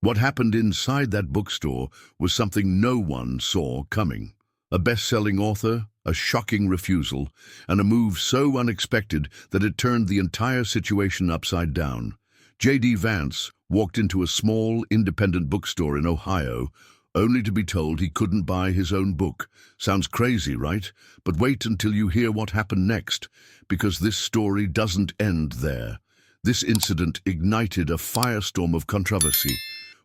What happened inside that bookstore was something no one saw coming. A best-selling author, a shocking refusal, and a move so unexpected that it turned the entire situation upside down. J.D. Vance walked into a small, independent bookstore in Ohio, only to be told he couldn't buy his own book. Sounds crazy, right? But wait until you hear what happened next, because this story doesn't end there. This incident ignited a firestorm of controversy.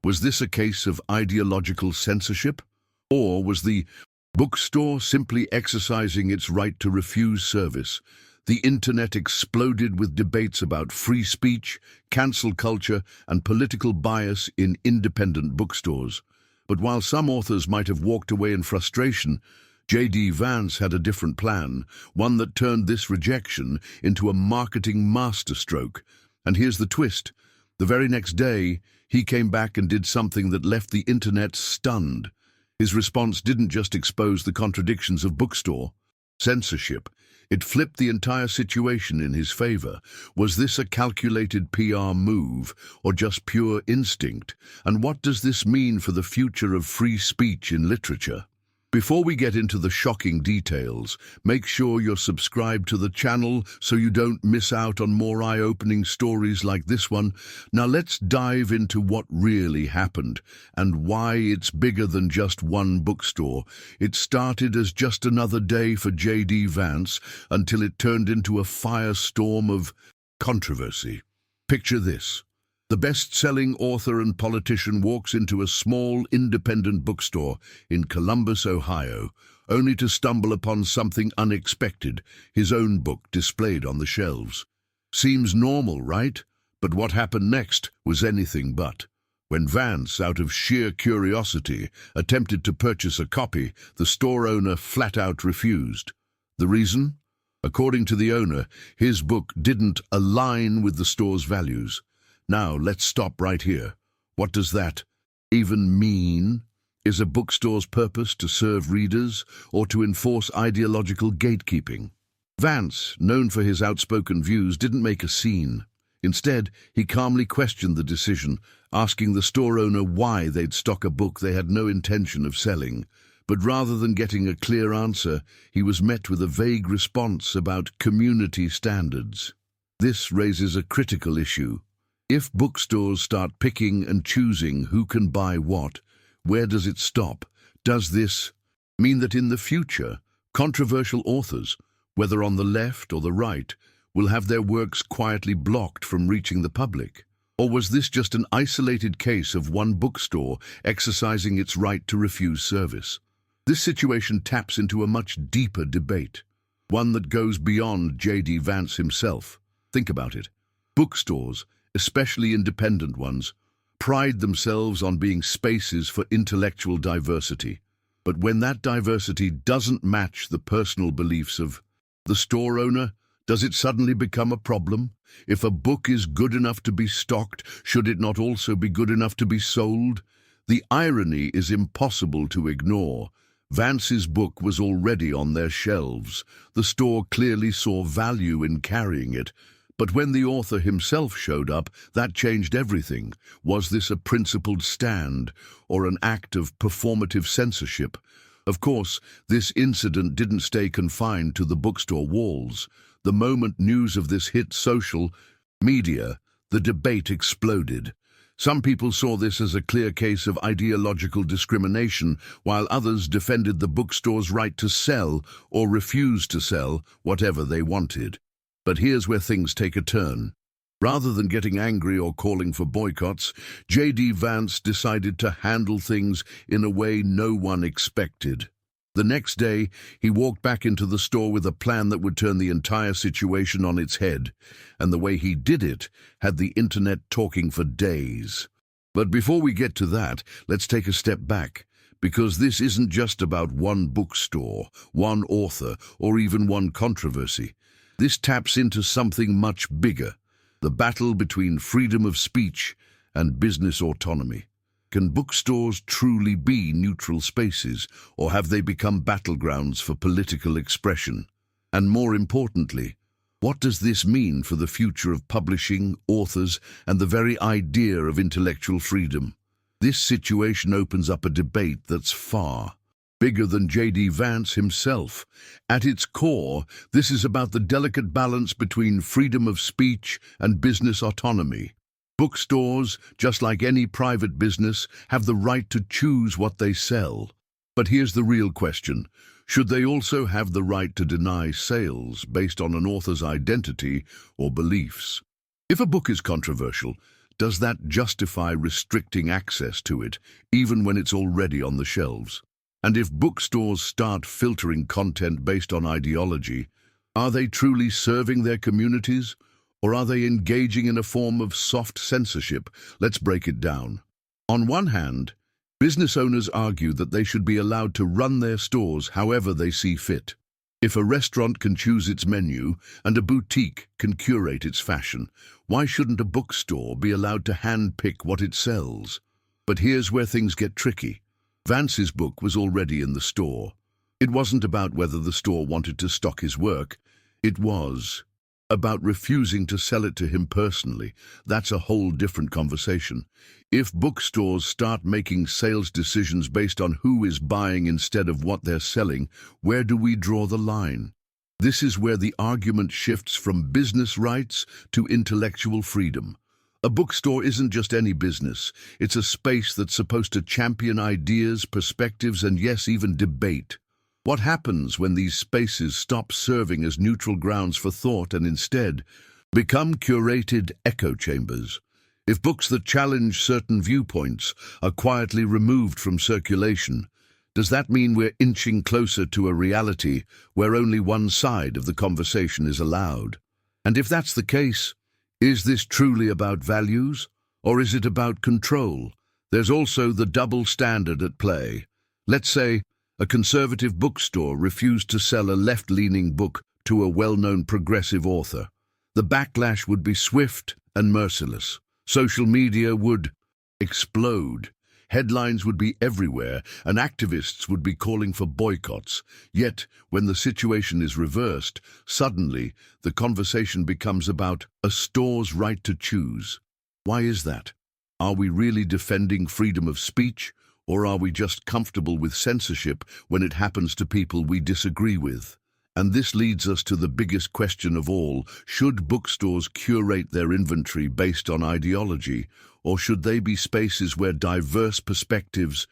Was this a case of ideological censorship? Or was the bookstore simply exercising its right to refuse service? The internet exploded with debates about free speech, cancel culture, and political bias in independent bookstores. But while some authors might have walked away in frustration, J.D. Vance had a different plan, one that turned this rejection into a marketing masterstroke. And here's the twist. The very next day, he came back and did something that left the internet stunned. His response didn't just expose the contradictions of bookstore censorship. It flipped the entire situation in his favor. Was this a calculated PR move, or just pure instinct? And what does this mean for the future of free speech in literature? Before we get into the shocking details, make sure you're subscribed to the channel so you don't miss out on more eye-opening stories like this one. Now let's dive into what really happened and why it's bigger than just one bookstore. It started as just another day for J.D. Vance until it turned into a firestorm of controversy. Picture this. The best-selling author and politician walks into a small, independent bookstore in Columbus, Ohio, only to stumble upon something unexpected, his own book displayed on the shelves. Seems normal, right? But what happened next was anything but. When Vance, out of sheer curiosity, attempted to purchase a copy, the store owner flat-out refused. The reason? According to the owner, his book didn't align with the store's values. Now, let's stop right here. What does that even mean? Is a bookstore's purpose to serve readers or to enforce ideological gatekeeping? Vance, known for his outspoken views, didn't make a scene. Instead, he calmly questioned the decision, asking the store owner why they'd stock a book they had no intention of selling. But rather than getting a clear answer, he was met with a vague response about community standards. This raises a critical issue. If bookstores start picking and choosing who can buy what, where does it stop? Does this mean that in the future, controversial authors, whether on the left or the right, will have their works quietly blocked from reaching the public? Or was this just an isolated case of one bookstore exercising its right to refuse service? This situation taps into a much deeper debate, one that goes beyond J.D. Vance himself. Think about it. Bookstores, especially independent ones, pride themselves on being spaces for intellectual diversity. But when that diversity doesn't match the personal beliefs of the store owner, does it suddenly become a problem? If a book is good enough to be stocked, should it not also be good enough to be sold? The irony is impossible to ignore. Vance's book was already on their shelves. The store clearly saw value in carrying it. But when the author himself showed up, that changed everything. Was this a principled stand or an act of performative censorship? Of course, this incident didn't stay confined to the bookstore walls. The moment news of this hit social media, the debate exploded. Some people saw this as a clear case of ideological discrimination, while others defended the bookstore's right to sell or refuse to sell whatever they wanted. But here's where things take a turn. Rather than getting angry or calling for boycotts, J.D. Vance decided to handle things in a way no one expected. The next day, he walked back into the store with a plan that would turn the entire situation on its head, and the way he did it had the internet talking for days. But before we get to that, let's take a step back, because this isn't just about one bookstore, one author, or even one controversy. This taps into something much bigger, the battle between freedom of speech and business autonomy. Can bookstores truly be neutral spaces, or have they become battlegrounds for political expression? And more importantly, what does this mean for the future of publishing, authors, and the very idea of intellectual freedom? This situation opens up a debate that's far bigger than J.D. Vance himself. At its core, this is about the delicate balance between freedom of speech and business autonomy. Bookstores, just like any private business, have the right to choose what they sell. But here's the real question. Should they also have the right to deny sales based on an author's identity or beliefs? If a book is controversial, does that justify restricting access to it, even when it's already on the shelves? And if bookstores start filtering content based on ideology, are they truly serving their communities, or are they engaging in a form of soft censorship? Let's break it down. On one hand, business owners argue that they should be allowed to run their stores however they see fit. If a restaurant can choose its menu and a boutique can curate its fashion, why shouldn't a bookstore be allowed to hand-pick what it sells? But here's where things get tricky. Vance's book was already in the store. It wasn't about whether the store wanted to stock his work. It was about refusing to sell it to him personally. That's a whole different conversation. If bookstores start making sales decisions based on who is buying instead of what they're selling, where do we draw the line? This is where the argument shifts from business rights to intellectual freedom. A bookstore isn't just any business. It's a space that's supposed to champion ideas, perspectives, and yes, even debate. What happens when these spaces stop serving as neutral grounds for thought and instead become curated echo chambers? If books that challenge certain viewpoints are quietly removed from circulation, does that mean we're inching closer to a reality where only one side of the conversation is allowed? And if that's the case, is this truly about values, or is it about control? There's also the double standard at play. Let's say a conservative bookstore refused to sell a left-leaning book to a well-known progressive author. The backlash would be swift and merciless. Social media would explode. Headlines would be everywhere, and activists would be calling for boycotts. Yet, when the situation is reversed, suddenly the conversation becomes about a store's right to choose. Why is that? Are we really defending freedom of speech, or are we just comfortable with censorship when it happens to people we disagree with? And this leads us to the biggest question of all. Should bookstores curate their inventory based on ideology, or should they be spaces where diverse perspectives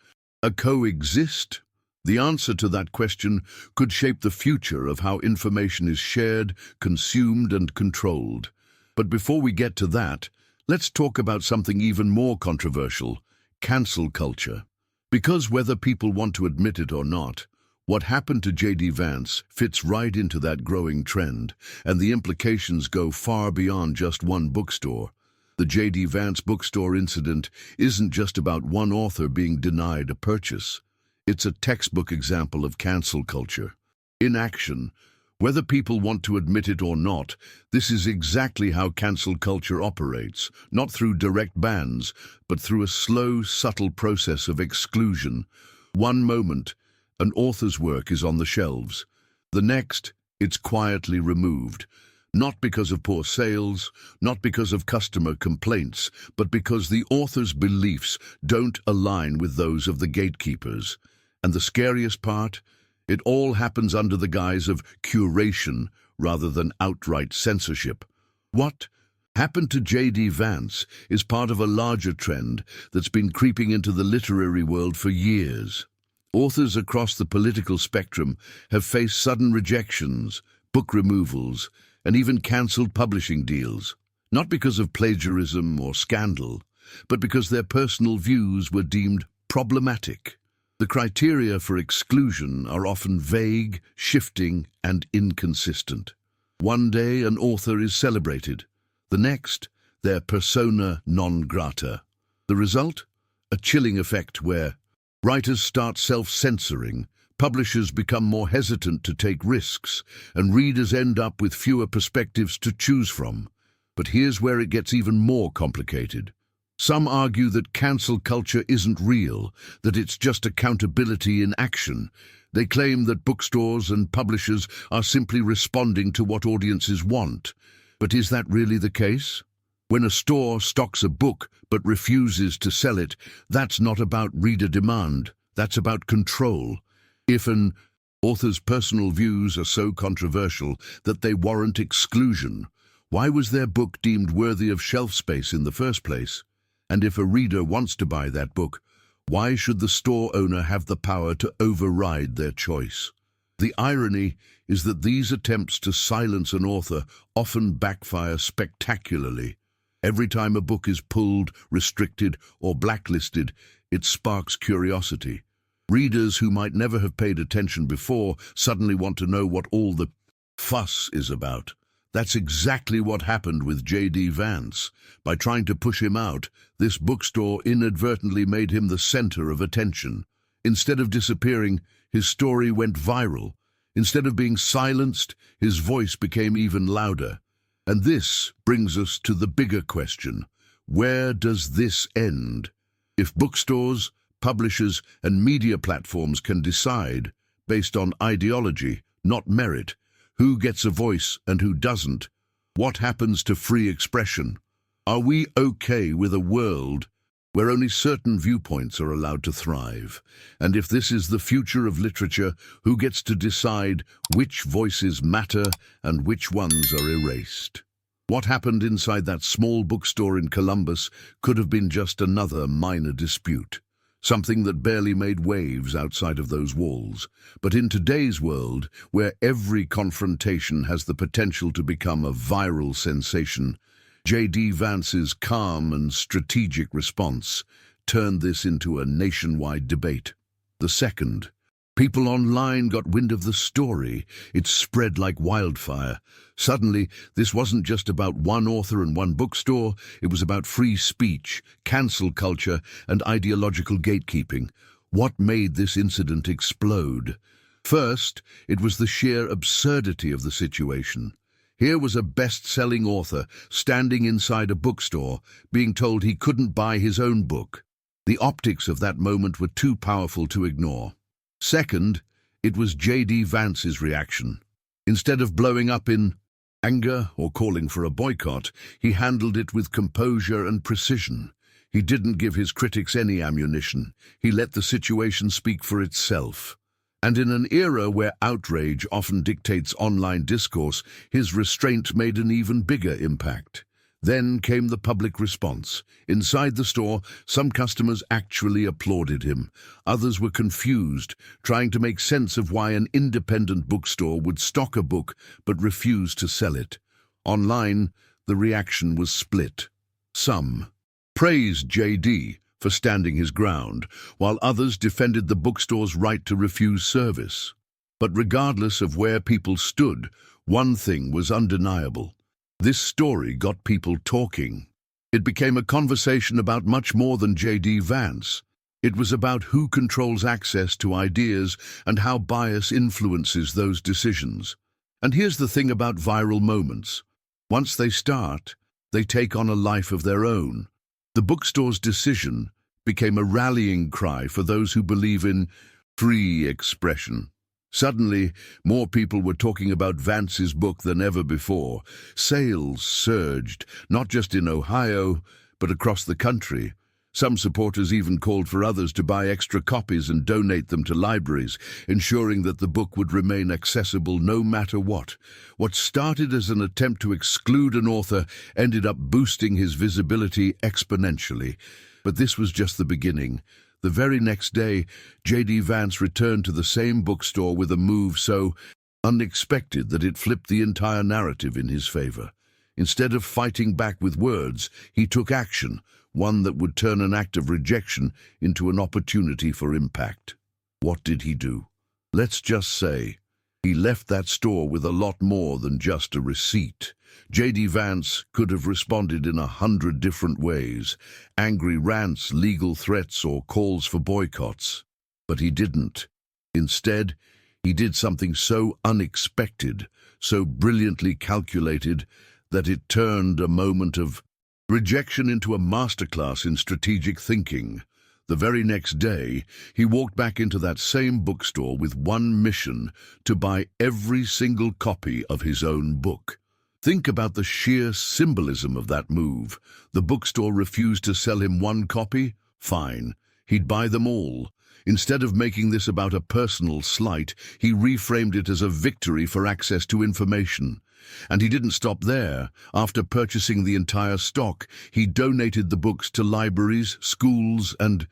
coexist? The answer to that question could shape the future of how information is shared, consumed, and controlled. But before we get to that, let's talk about something even more controversial: cancel culture. Because whether people want to admit it or not, what happened to J.D. Vance fits right into that growing trend, and the implications go far beyond just one bookstore. The J.D. Vance bookstore incident isn't just about one author being denied a purchase. It's a textbook example of cancel culture. In action, whether people want to admit it or not, this is exactly how cancel culture operates, not through direct bans, but through a slow, subtle process of exclusion. One moment, an author's work is on the shelves. The next, it's quietly removed. Not because of poor sales, not because of customer complaints, but because the author's beliefs don't align with those of the gatekeepers. And the scariest part? It all happens under the guise of curation rather than outright censorship. What happened to J.D. Vance is part of a larger trend that's been creeping into the literary world for years. Authors across the political spectrum have faced sudden rejections, book removals, and even cancelled publishing deals, not because of plagiarism or scandal, but because their personal views were deemed problematic. The criteria for exclusion are often vague, shifting, and inconsistent. One day an author is celebrated. The next, their persona non grata. The result? A chilling effect where writers start self-censoring, publishers become more hesitant to take risks, and readers end up with fewer perspectives to choose from. But here's where it gets even more complicated. Some argue that cancel culture isn't real, that it's just accountability in action. They claim that bookstores and publishers are simply responding to what audiences want. But is that really the case? When a store stocks a book but refuses to sell it, that's not about reader demand, that's about control. If an author's personal views are so controversial that they warrant exclusion, why was their book deemed worthy of shelf space in the first place? And if a reader wants to buy that book, why should the store owner have the power to override their choice? The irony is that these attempts to silence an author often backfire spectacularly. Every time a book is pulled, restricted, or blacklisted, it sparks curiosity. Readers who might never have paid attention before suddenly want to know what all the fuss is about. That's exactly what happened with J.D. Vance. By trying to push him out, this bookstore inadvertently made him the center of attention. Instead of disappearing, his story went viral. Instead of being silenced, his voice became even louder. And this brings us to the bigger question: where does this end? If bookstores, publishers, and media platforms can decide, based on ideology, not merit, who gets a voice and who doesn't, what happens to free expression? Are we okay with a world where only certain viewpoints are allowed to thrive? And if this is the future of literature, who gets to decide which voices matter and which ones are erased? What happened inside that small bookstore in Columbus could have been just another minor dispute, something that barely made waves outside of those walls. But in today's world, where every confrontation has the potential to become a viral sensation, J.D. Vance's calm and strategic response turned this into a nationwide debate. The second, people online got wind of the story. It spread like wildfire. Suddenly, this wasn't just about one author and one bookstore. It was about free speech, cancel culture, and ideological gatekeeping. What made this incident explode? First, it was the sheer absurdity of the situation. Here was a best-selling author standing inside a bookstore, being told he couldn't buy his own book. The optics of that moment were too powerful to ignore. Second, it was J.D. Vance's reaction. Instead of blowing up in anger or calling for a boycott, he handled it with composure and precision. He didn't give his critics any ammunition. He let the situation speak for itself. And in an era where outrage often dictates online discourse, his restraint made an even bigger impact. Then came the public response. Inside the store, some customers actually applauded him. Others were confused, trying to make sense of why an independent bookstore would stock a book but refuse to sell it. Online, the reaction was split. Some praised J.D. for standing his ground, while others defended the bookstore's right to refuse service. But regardless of where people stood, one thing was undeniable. This story got people talking. It became a conversation about much more than J.D. Vance. It was about who controls access to ideas and how bias influences those decisions. And here's the thing about viral moments. Once they start, they take on a life of their own. The bookstore's decision became a rallying cry for those who believe in free expression. Suddenly, more people were talking about Vance's book than ever before. Sales surged, not just in Ohio, but across the country. Some supporters even called for others to buy extra copies and donate them to libraries, ensuring that the book would remain accessible no matter what. What started as an attempt to exclude an author ended up boosting his visibility exponentially. But this was just the beginning. The very next day, J.D. Vance returned to the same bookstore with a move so unexpected that it flipped the entire narrative in his favor. Instead of fighting back with words, he took action, one that would turn an act of rejection into an opportunity for impact. What did he do? Let's just say, he left that store with a lot more than just a receipt. J.D. Vance could have responded in 100 different ways: angry rants, legal threats, or calls for boycotts. But he didn't. Instead, he did something so unexpected, so brilliantly calculated, that it turned a moment of rejection into a masterclass in strategic thinking. The very next day, he walked back into that same bookstore with one mission: to buy every single copy of his own book. Think about the sheer symbolism of that move. The bookstore refused to sell him one copy? Fine. He'd buy them all. Instead of making this about a personal slight, he reframed it as a victory for access to information. And he didn't stop there. After purchasing the entire stock, he donated the books to libraries, schools, and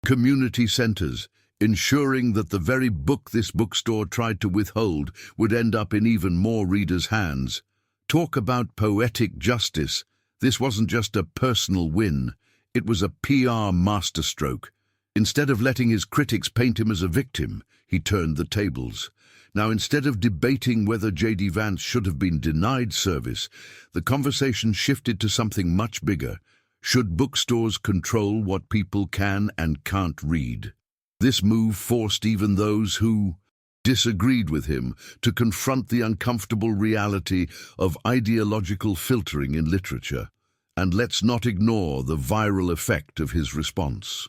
community centers, ensuring that the very book this bookstore tried to withhold would end up in even more readers' hands. Talk about poetic justice. This wasn't just a personal win. It was a PR masterstroke. Instead of letting his critics paint him as a victim, he turned the tables. Now, instead of debating whether J.D. Vance should have been denied service, the conversation shifted to something much bigger. Should bookstores control what people can and can't read? This move forced even those who disagreed with him to confront the uncomfortable reality of ideological filtering in literature. And let's not ignore the viral effect of his response.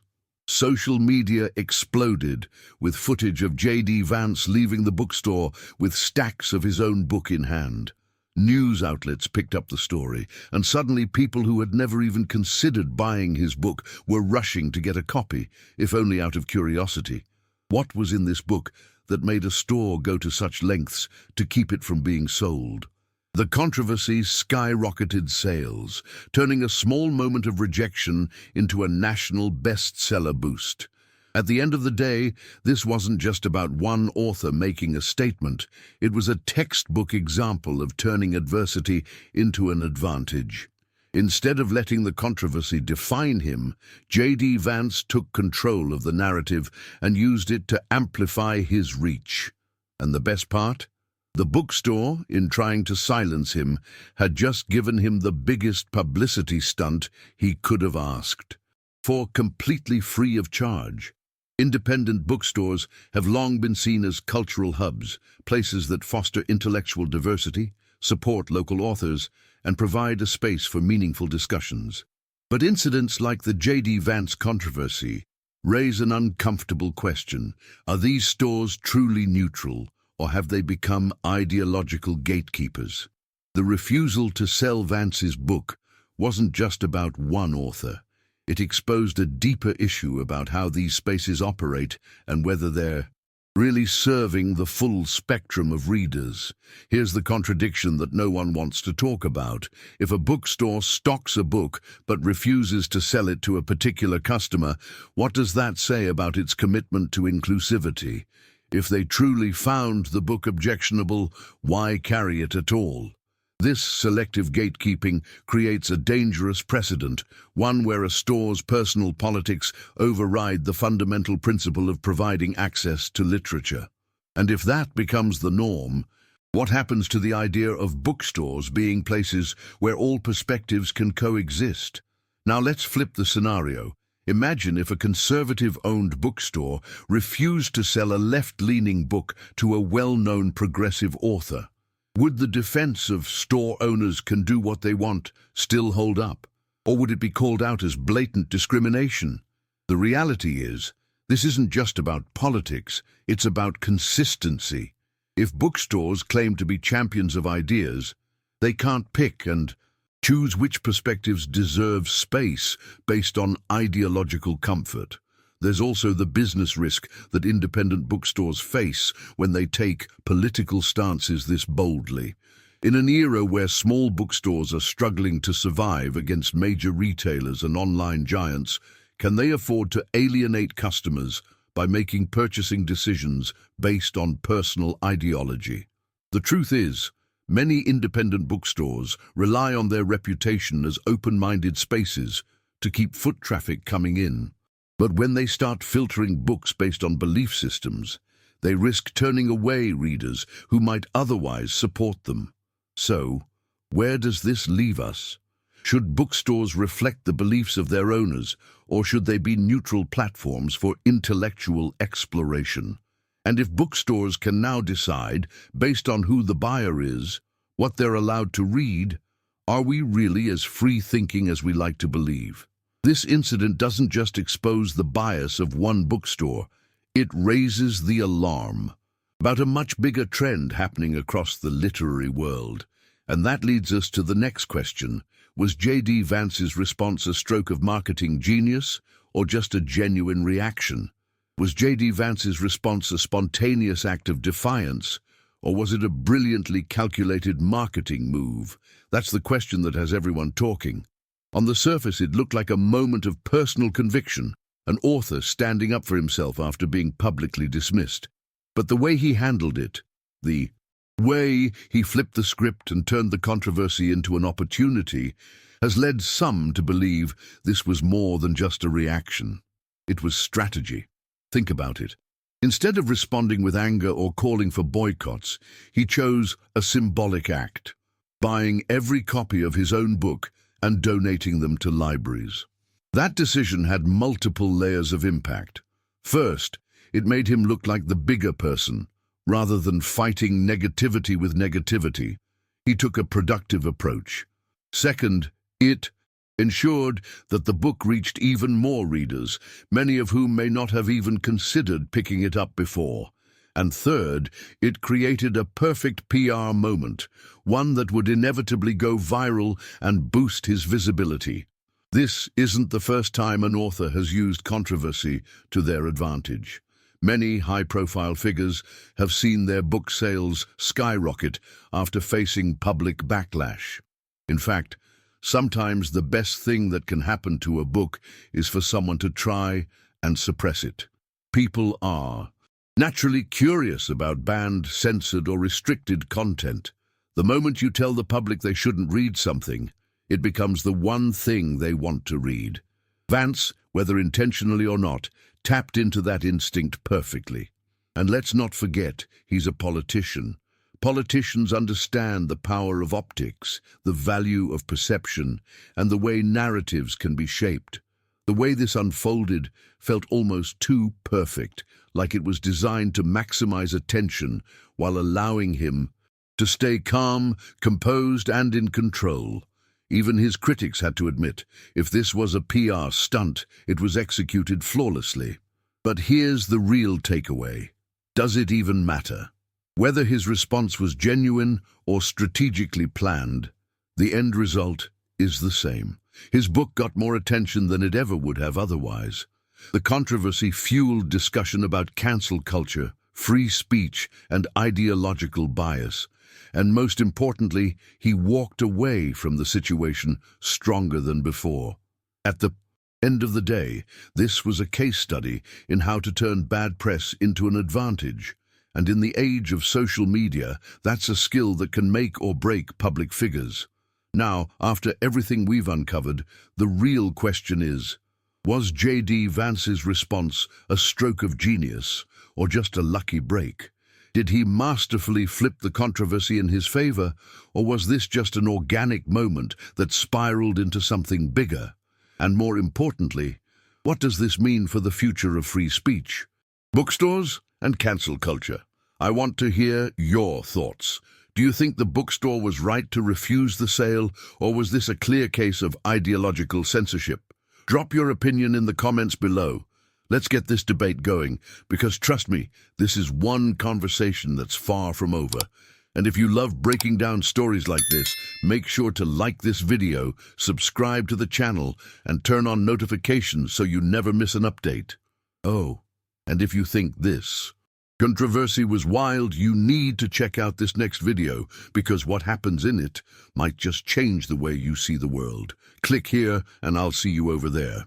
Social media exploded with footage of J.D. Vance leaving the bookstore with stacks of his own book in hand. News outlets picked up the story, and suddenly people who had never even considered buying his book were rushing to get a copy, if only out of curiosity. What was in this book that made a store go to such lengths to keep it from being sold? The controversy skyrocketed sales, turning a small moment of rejection into a national bestseller boost. At the end of the day, this wasn't just about one author making a statement. It was a textbook example of turning adversity into an advantage. Instead of letting the controversy define him, J.D. Vance took control of the narrative and used it to amplify his reach. And the best part? The bookstore, in trying to silence him, had just given him the biggest publicity stunt he could have asked, for completely free of charge. Independent bookstores have long been seen as cultural hubs, places that foster intellectual diversity, support local authors, and provide a space for meaningful discussions. But incidents like the J.D. Vance controversy raise an uncomfortable question. Are these stores truly neutral, or have they become ideological gatekeepers? The refusal to sell Vance's book wasn't just about one author. It exposed a deeper issue about how these spaces operate and whether they're really serving the full spectrum of readers. Here's the contradiction that no one wants to talk about. If a bookstore stocks a book but refuses to sell it to a particular customer, what does that say about its commitment to inclusivity? If they truly found the book objectionable, why carry it at all? This selective gatekeeping creates a dangerous precedent, one where a store's personal politics override the fundamental principle of providing access to literature. And if that becomes the norm, what happens to the idea of bookstores being places where all perspectives can coexist? Now let's flip the scenario. Imagine if a conservative-owned bookstore refused to sell a left-leaning book to a well-known progressive author. Would the defense of store owners can do what they want still hold up? Or would it be called out as blatant discrimination? The reality is, this isn't just about politics, it's about consistency. If bookstores claim to be champions of ideas, they can't pick and choose which perspectives deserve space based on ideological comfort. There's also the business risk that independent bookstores face when they take political stances this boldly. In an era where small bookstores are struggling to survive against major retailers and online giants, can they afford to alienate customers by making purchasing decisions based on personal ideology? The truth is, many independent bookstores rely on their reputation as open-minded spaces to keep foot traffic coming in. But when they start filtering books based on belief systems, they risk turning away readers who might otherwise support them. So, where does this leave us? Should bookstores reflect the beliefs of their owners, or should they be neutral platforms for intellectual exploration? And if bookstores can now decide, based on who the buyer is, what they're allowed to read, are we really as free-thinking as we like to believe? This incident doesn't just expose the bias of one bookstore, it raises the alarm about a much bigger trend happening across the literary world. And that leads us to the next question. Was J.D. Vance's response a stroke of marketing genius or just a genuine reaction? Was J.D. Vance's response a spontaneous act of defiance, or was it a brilliantly calculated marketing move? That's the question that has everyone talking. On the surface, it looked like a moment of personal conviction, an author standing up for himself after being publicly dismissed. But the way he handled it, the way he flipped the script and turned the controversy into an opportunity, has led some to believe this was more than just a reaction. It was strategy. Think about it. Instead of responding with anger or calling for boycotts, he chose a symbolic act, buying every copy of his own book and donating them to libraries. That decision had multiple layers of impact. First, it made him look like the bigger person. Rather than fighting negativity with negativity, he took a productive approach. Second, it ensured that the book reached even more readers, many of whom may not have even considered picking it up before. And third, it created a perfect PR moment, one that would inevitably go viral and boost his visibility. This isn't the first time an author has used controversy to their advantage. Many high-profile figures have seen their book sales skyrocket after facing public backlash. In fact, sometimes the best thing that can happen to a book is for someone to try and suppress it. People are naturally curious about banned, censored, or restricted content. The moment you tell the public they shouldn't read something, it becomes the one thing they want to read. Vance, whether intentionally or not, tapped into that instinct perfectly. And let's not forget, he's a politician. Politicians understand the power of optics, the value of perception, and the way narratives can be shaped. The way this unfolded felt almost too perfect, like it was designed to maximize attention while allowing him to stay calm, composed, and in control. Even his critics had to admit, if this was a PR stunt, it was executed flawlessly. But here's the real takeaway. Does it even matter? Whether his response was genuine or strategically planned, the end result is the same. His book got more attention than it ever would have otherwise. The controversy fueled discussion about cancel culture, free speech, and ideological bias. And most importantly, he walked away from the situation stronger than before. At the end of the day, this was a case study in how to turn bad press into an advantage. And in the age of social media, that's a skill that can make or break public figures. Now, after everything we've uncovered, the real question is, was J.D. Vance's response a stroke of genius or just a lucky break? Did he masterfully flip the controversy in his favor, or was this just an organic moment that spiraled into something bigger? And more importantly, what does this mean for the future of free speech, bookstores, and cancel culture? I want to hear your thoughts. Do you think the bookstore was right to refuse the sale, or was this a clear case of ideological censorship? Drop your opinion in the comments below. Let's get this debate going, because trust me, this is one conversation that's far from over. And if you love breaking down stories like this, make sure to like this video, subscribe to the channel, and turn on notifications so you never miss an update. Oh, and if you think this controversy was wild, you need to check out this next video, because what happens in it might just change the way you see the world. Click here, and I'll see you over there.